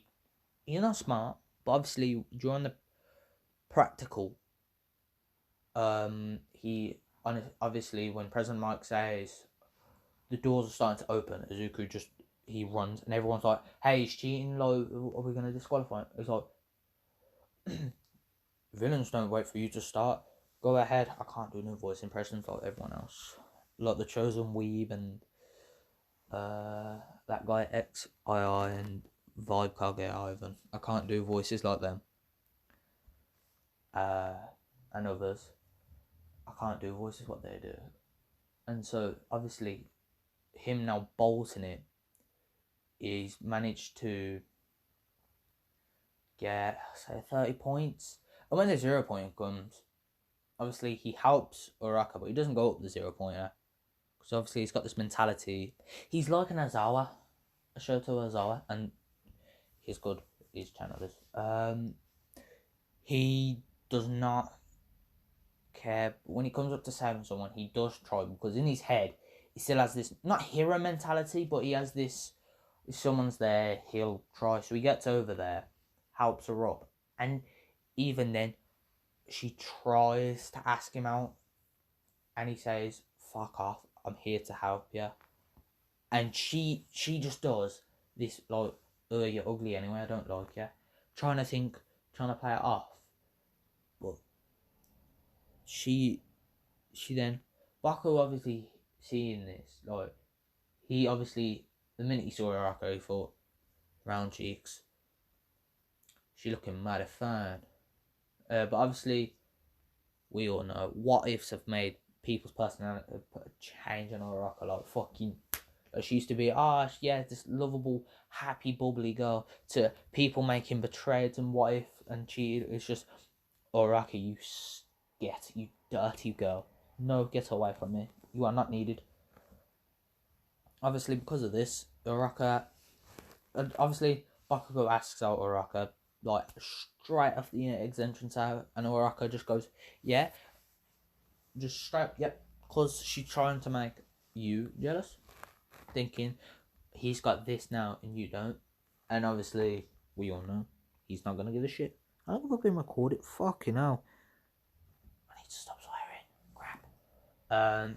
S1: not smart, but obviously during the practical, he obviously when President Mike says the doors are starting to open, Izuku just, he runs, and everyone's like, hey, he's cheating, like, are we gonna disqualify him? It's like, villains don't wait for you to start. Go ahead. I can't do no voice impressions like everyone else, like the Chosen Weeb and that guy XII and Vibe Kage Ivan. I can't do voices like them. And others, I can't do voices what they do. And so obviously him now bolting it, he's managed to get, say, 30 points. And when the 0 point comes, obviously he helps Uraka, but he doesn't go up the 0 pointer. Because obviously he's got this mentality. He's like an Azawa, a Shoto Azawa, and he's good. His channel is. He does not care. When he comes up to saving someone, he does try, because in his head, he still has this, not hero mentality, but he has this, if someone's there, he'll try. So he gets over there, helps her up, and even then, she tries to ask him out, and he says, fuck off, I'm here to help you. And she just does this, like, oh, you're ugly anyway, I don't like you. Trying to play it off. But she then, Baku obviously seeing this, like, he obviously, the minute he saw Arako, he thought, round cheeks, she looking mighty fine. But obviously, we all know, what ifs have made people's personality put a change on Arako, like, fucking, she used to be, yeah, this lovable, happy, bubbly girl, to people making betrayed and what if and cheated. It's just, Araka, you you dirty girl. No, get away from me. You are not needed. Obviously, because of this, Uraka, obviously, Bakugo asks out Uraka, like, straight after the eggs entrance out, and Uraka just goes, yeah, just straight, yep, because she's trying to make you jealous, thinking, he's got this now, and you don't, and obviously, we all know, he's not gonna give a shit. I don't think I've been recorded, fucking hell. I need to stop swearing, crap.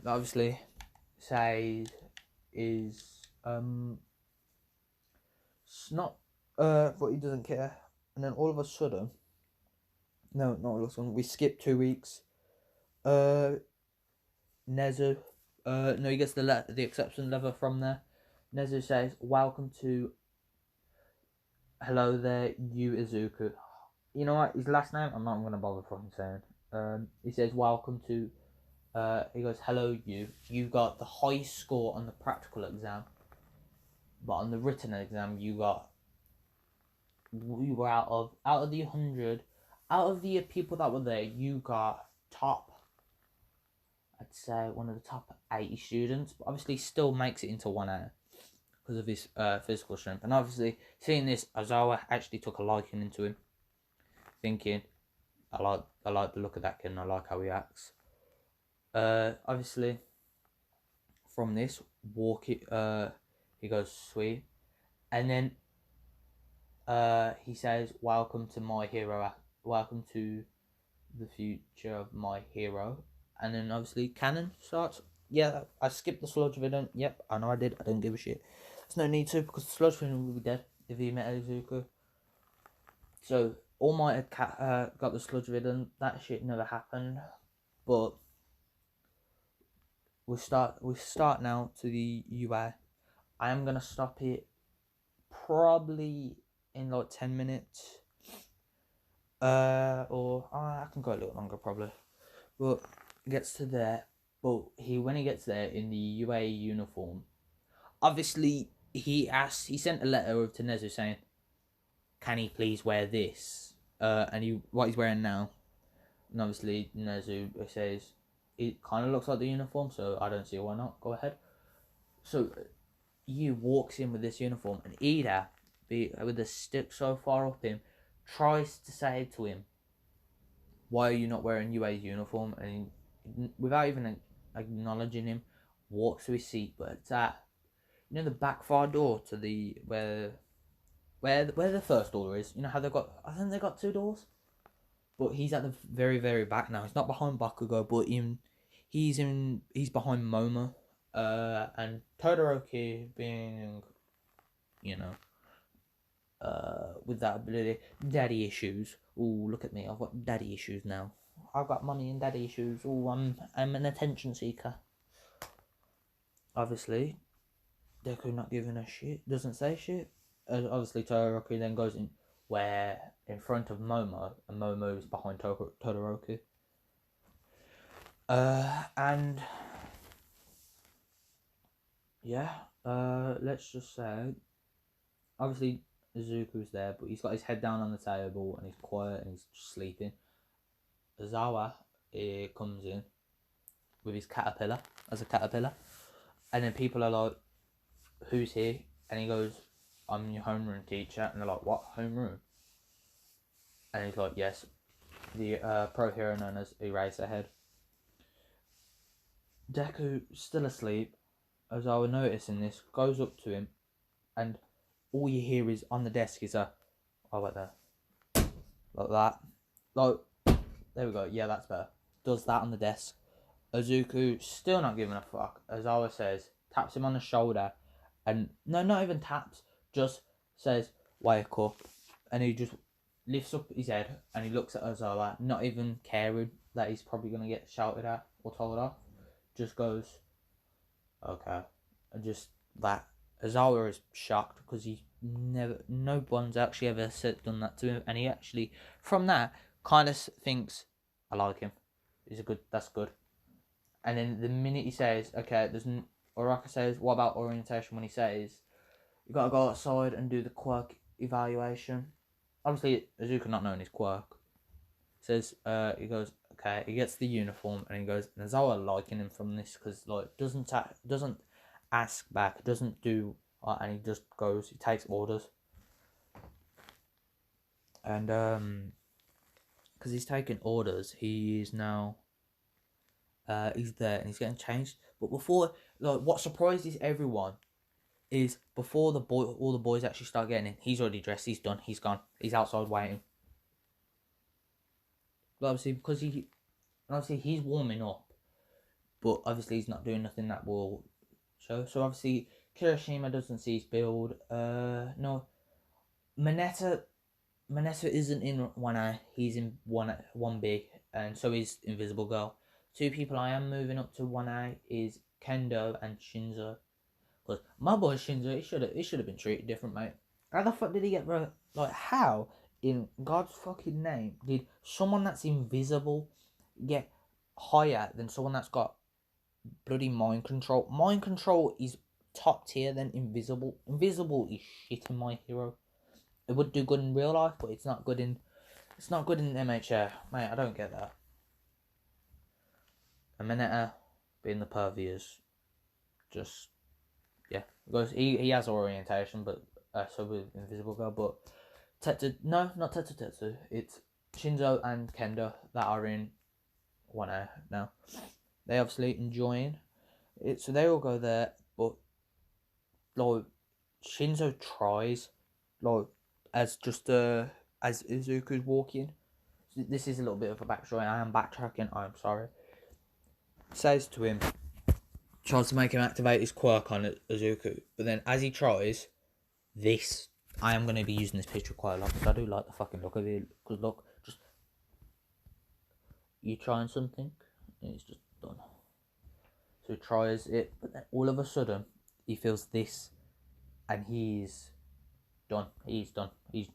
S1: Obviously, say is it's not but he doesn't care, and then all of a sudden, no, not all of a sudden, we skip 2 weeks. Nezu, no, he gets the acceptance letter from there. Nezu says, welcome to, hello there, you Izuku. You know what, his last name, I'm not going to bother fucking saying. He says, welcome to, he goes, hello you got the highest score on the practical exam, but on the written exam you were out of the 100, out of the people that were there, you got top, I'd say one of the top 80 students, but obviously still makes it into 1A. because of his physical strength. And obviously, seeing this, Ozawa actually took a liking into him, thinking, I like the look of that kid and I like how he acts. Obviously, from this, he goes sweet, and then he says, welcome to my hero, welcome to the future of my hero. And then obviously canon starts. Yeah, I skipped the sludge villain. Yep, I know I did. I didn't give a shit. There's no need to, because the sludge villain will be dead if he met Izuku. So All Might had got the sludge villain. That shit never happened. But we start now to the UI. I am gonna stop it probably in like 10 minutes. Or I can go a little longer probably. But gets to there. But when he gets there in the UA uniform, obviously he sent a letter over to Nezu saying, can he please wear this? And what he's wearing now. And obviously Nezu says, it kind of looks like the uniform, so I don't see why not. Go ahead. So Yu walks in with this uniform, and Ida, with the stick so far up him, tries to say to him, why are you not wearing UA's uniform? And he, without even acknowledging him, walks to his seat. But it's at, the back far door to the where the first door is. You know how I think they got two doors. But he's at the very, very back now. He's not behind Bakugo, but he's behind Momo. And Todoroki being, with that ability, daddy issues. Ooh, look at me, I've got daddy issues now. I've got money and daddy issues. Ooh, I'm an attention seeker. Obviously, Deku not giving a shit, doesn't say shit. Obviously, Todoroki then goes in front of Momo, and Momo is behind Todoroki. And yeah, let's just say, obviously Izuku's there, but he's got his head down on the table and he's quiet and he's just sleeping. Ozawa comes in with his caterpillar, and then people are like, who's here? And he goes, I'm your homeroom teacher. And they're like, what, homeroom? And he's like, yes, the pro hero known as Eraserhead. Deku, still asleep, Ozawa noticing this, goes up to him, and all you hear is on the desk is like that, like that, like, there we go, yeah, that's better. Does that on the desk. Izuku, still not giving a fuck. Ozawa says, taps him on the shoulder, and no, not even taps, just says, wake up. And he just lifts up his head and he looks at Ozawa, not even caring that he's probably going to get shouted at or told off. Just goes, okay. And just that. Ozawa is shocked because no one's actually ever done that to him. And he actually, from that, kind of thinks, I like him. That's good. And then the minute he says, okay, Oraka says, what about orientation, when he says, you gotta go outside and do the quirk evaluation. Obviously, Izuku not knowing his quirk. Says, he goes, okay, he gets the uniform and he goes, and Ozawa liking him from this, because, like, doesn't ask back, doesn't do, and he just goes, he takes orders. And, because he's taking orders, he is now, he's there and he's getting changed. But before, like, what surprises everyone is before all the boys actually start getting in, he's already dressed, he's done, he's gone, he's outside waiting. But obviously, because he's warming up, but obviously he's not doing nothing that will show. So obviously Kirishima doesn't see his build. No, Mineta isn't in 1A, he's in 1B, and so is Invisible Girl. Two people I am moving up to 1A is Kendo and Shinzo. Because my boy Shinzo, he should have been treated different, mate. How the fuck did he get, bro? Like, how in God's fucking name did someone that's invisible get higher than someone that's got bloody mind control? Mind control is top tier than invisible. Invisible is shit in My Hero. It would do good in real life, but it's not good in MHA, mate. I don't get that. A Mineta being the pervy is just, yeah. Because he has orientation, but so with Invisible Girl, but no, not Tetsu. It's Shinzo and Kendo that are in 1A now. They obviously enjoying it, so they all go there. But like Shinzo tries, like as as Izuku's walking. This is a little bit of a backstory. I am backtracking. I'm sorry. Says to him, tries to make him activate his quirk on Izuku, but then as he tries, this I am going to be using this picture quite a lot because I do like the fucking look of it. Because look, just you trying something, and it's just done. So he tries it, but then all of a sudden he feels this, and he's done. He's done. He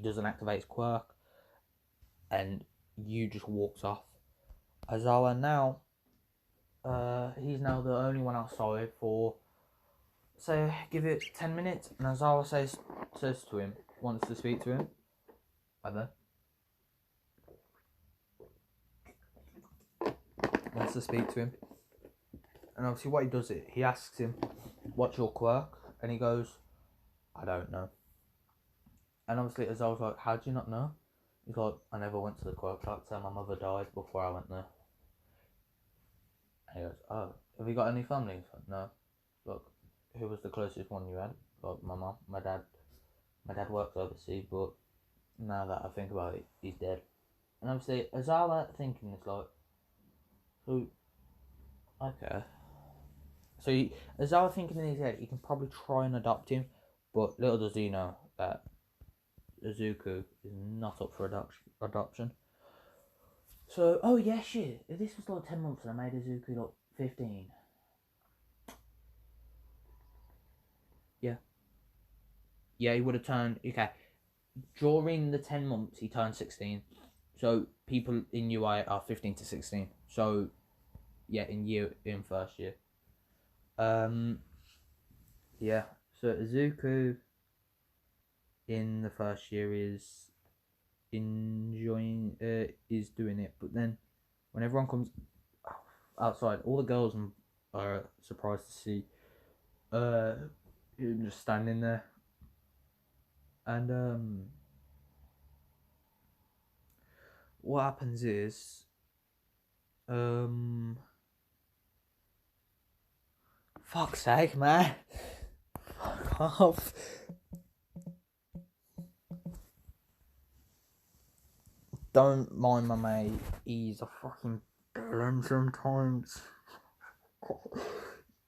S1: doesn't activate his quirk, and you just walks off. Azawa now, he's now the only one outside for. So give it 10 minutes, and Azawa says to him, wants to speak to him. Whether wants to speak to him, and obviously what he does it, he asks him, "What's your quirk?" And he goes, "I don't know." And obviously Azawa's like, "How do you not know?" He's like, "I never went to the quirk shop, so my mother died before I went there." And he goes, "Oh, have you got any family?" He's like, "No." Look, who was the closest one you had? Like my mum, my dad. My dad works overseas, but now that I think about it, he's dead. And obviously, Azawa thinking is like, so, okay. So Azawa thinking in his head, he can probably try and adopt him, but little does he know that Izuku is not up for adoption. So, oh yeah, shit. If this was like 10 months and I made Izuku like 15. Yeah. Yeah, he would have turned, okay. During the 10 months, he turned 16. So, people in UI are 15 to 16. So, yeah, in first year. Yeah. So, Izuku in the first year is enjoying, is doing it. But then, when everyone comes outside, all the girls are surprised to see him just standing there. And what happens is fuck's sake, man. Fuck off. Don't mind my mate. He's a fucking villain sometimes.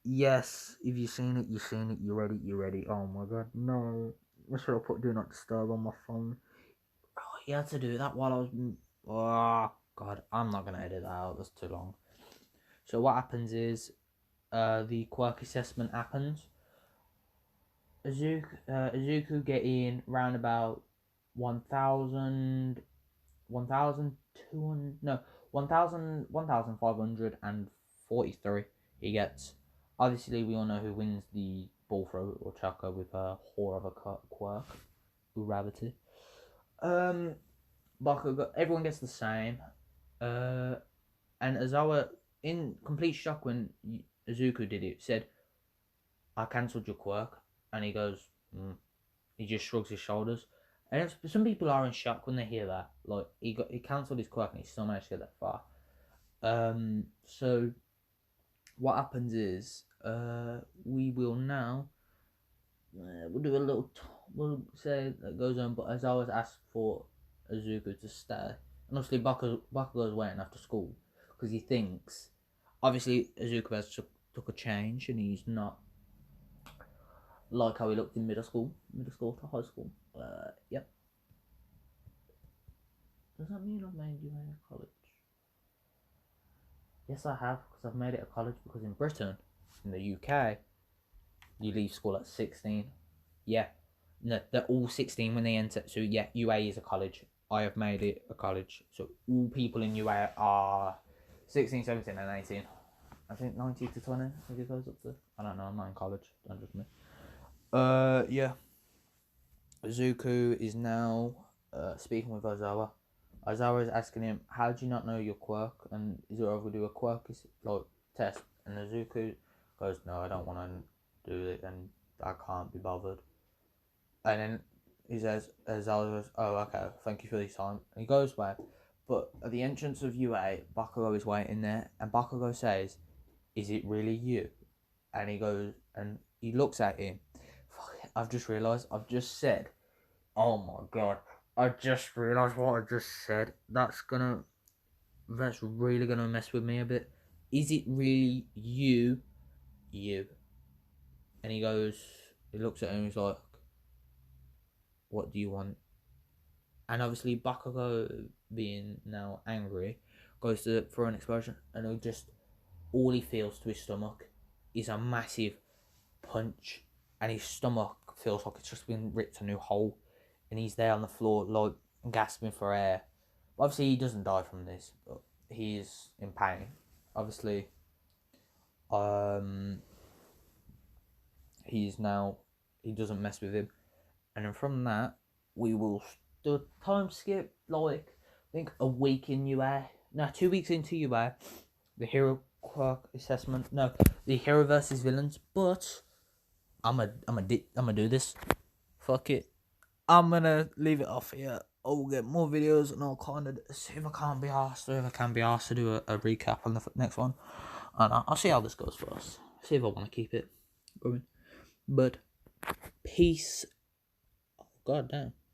S1: Yes, if you've seen it, you've seen it. You ready. Oh my god, no. What should I put do not disturb on my phone? Oh, he had to do that while I was. Oh god, I'm not gonna edit that out. That's too long. So what happens is, the quirk assessment happens. Izuku getting round about 1,000, 1,200, no, 1,543 he gets. Obviously, we all know who wins the ball throw or chakra with a whore of a quirk, Uravity. Bakugo, everyone gets the same. And Azawa, in complete shock when Izuku did it, said, "I cancelled your quirk," and he goes, he just shrugs his shoulders. And some people are in shock when they hear that. Like he cancelled his quirk and he still managed to get that far. So what happens is, we will now, we'll do a little, we'll say that goes on. But as I was asked for Izuku to stay, and obviously Bakugo's waiting after school because he thinks, obviously Izuku has took a change and he's not like how he looked in middle school to high school. Yep. Does that mean I've made you a college? Yes, I have, because I've made it a college, because in Britain, in the UK, you leave school at 16. Yeah. No, they're all 16 when they enter. So, yeah, UA is a college. I have made it a college. So, all people in UA are 16, 17, and 18. I think 19 to 20, I think it goes up to. I don't know, I'm not in college. Don't judge me. Yeah. Zuku is now speaking with Ozawa. Ozawa is asking him, "How do you not know your quirk? And is it over do a quirk like test?" And Zuku goes, "No, I don't want to do it." And I can't be bothered. And then he says, Zaza goes, oh, okay, thank you for this time. And he goes away. But at the entrance of UA, Bakugo is waiting there. And Bakugo says, is it really you? And he goes, and he looks at him. Fuck, I've just realised, I've just said, oh my god, I just realised what I just said. That's really gonna mess with me a bit. Is it really you? You. And he goes, he looks at him, he's like, what do you want? And obviously Bakugo, being now angry, goes to for an explosion, and he just, all he feels to his stomach is a massive punch, and his stomach feels like it's just been ripped a new hole, and he's there on the floor like gasping for air. Obviously he doesn't die from this, but he is in pain. Obviously, he doesn't mess with him, and then from that we will do a time skip, like I think a week in UA. No, 2 weeks into UA, the hero quirk assessment. No, the hero versus villains. But I'm gonna do this. Fuck it. I'm gonna leave it off here. I'll get more videos, and I'll kind of see if I can't be asked, or if I can be asked to do a recap on the next one. And I'll see how this goes first. See if I want to keep it going. But peace. Oh, god damn.